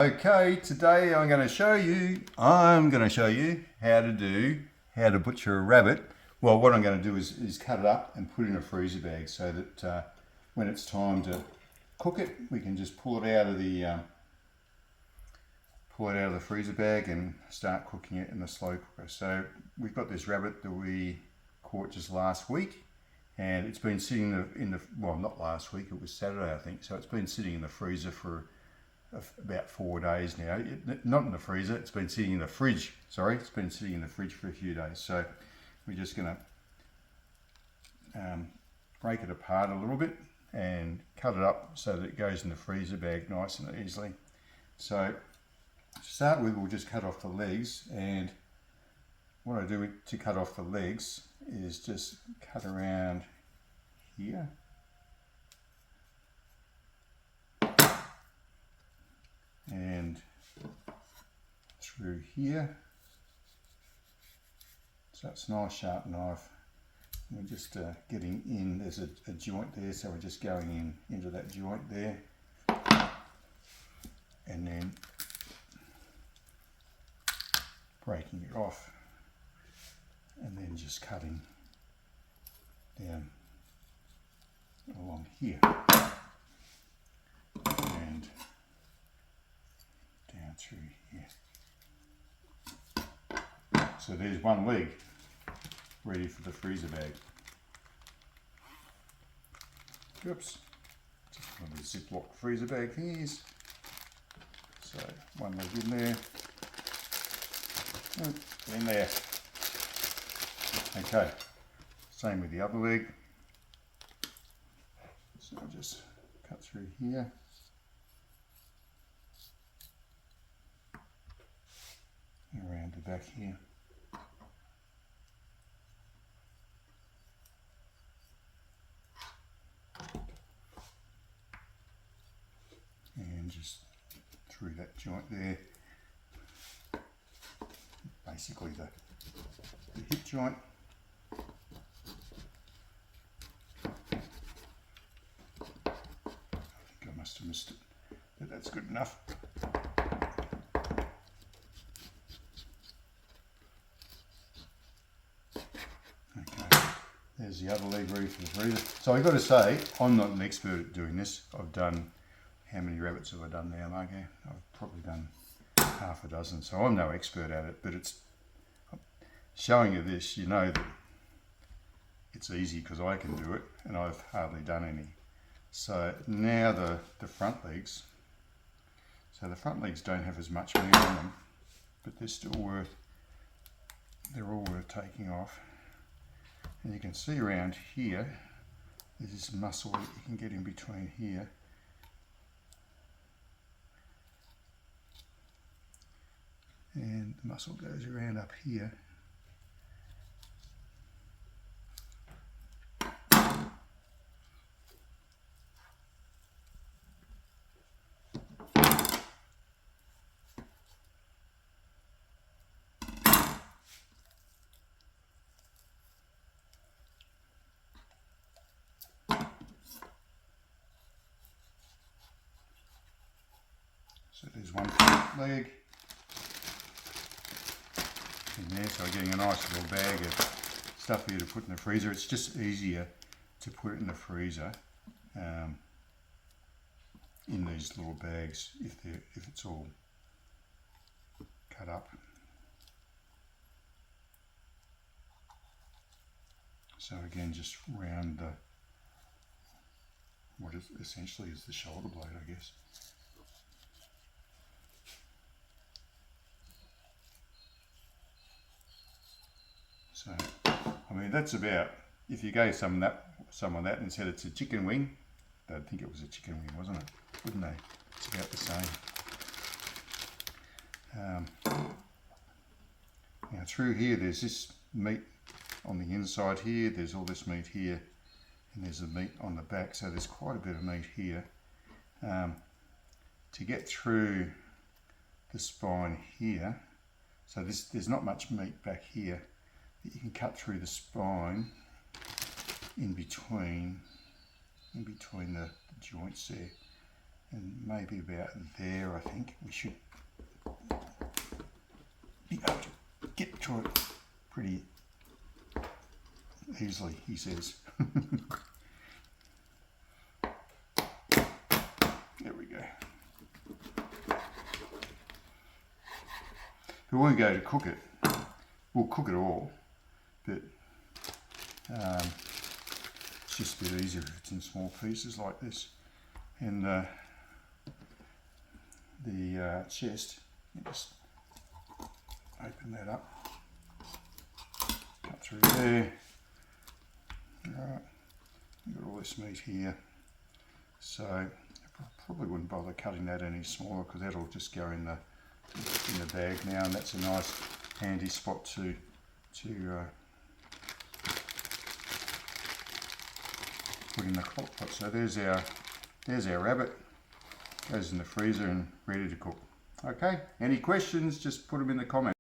Okay, today I'm going to show you how to butcher a rabbit. Well, what I'm going to do is cut it up and put it in a freezer bag so that when it's time to cook it, we can just pull it out of the freezer bag and start cooking it in the slow cooker. So we've got this rabbit that we caught just last week, and it's been sitting in the well, not last week, it was Saturday I think. So it's been sitting in the freezer for about 4 days now. Not in the freezer, it's been sitting in the fridge. Sorry, it's been sitting in the fridge for a few days. So we're just going to break it apart a little bit and cut it up so that it goes in the freezer bag nice and easily. So to start with, we'll just cut off the legs, and what I do to cut off the legs is just cut around here. And through here, so it's a nice sharp knife. We're just getting in, there's a joint there, so we're just going in into that joint there, and then breaking it off, and then just cutting down along here and down through here. So there's one leg ready for the freezer bag. Oops, just one of the Ziploc freezer bag thingies. So one leg in there, in there. Okay, same with the other leg. So I'll just cut through here. Around the back here. And just through that joint there. Basically the hip joint. I think I must have missed it, but that's good enough. There's the other leg ready for the freezer. So I've got to say, I'm not an expert at doing this. I've done, how many rabbits have I done now, Marco? I've probably done half a dozen, so I'm no expert at it, but it's showing you this, you know that it's easy because I can do it, and I've hardly done any. So now the front legs, so the front legs don't have as much meat on them, but they're all worth taking off. And you can see around here, there's this muscle that you can get in between here. And the muscle goes around up here. So there's one front leg in there, so we're getting a nice little bag of stuff here to put in the freezer. It's just easier to put it in the freezer in these little bags if it's all cut up. So again, just round what is essentially is the shoulder blade, I guess. So, I mean, that's about, if you gave someone that and said it's a chicken wing, they'd think it was a chicken wing, wasn't it? Wouldn't they? It's about the same. Now through here, there's this meat on the inside here, there's all this meat here, and there's the meat on the back, so there's quite a bit of meat here. To get through the spine here, so there's not much meat back here. You can cut through the spine in between the joints there, and maybe about there. I think we should be able to get to it pretty easily, he says. There we go. But when we go to cook it, we'll cook it all, but it's just a bit easier if it's in small pieces like this. And the chest, you just open that up, cut through there. Alright, you've got all this meat here, so I probably wouldn't bother cutting that any smaller because that'll just go in the bag now, and that's a nice handy spot to put in the crock pot. So there's our rabbit, goes in the freezer and ready to cook. Okay, any questions, just put them in the comments.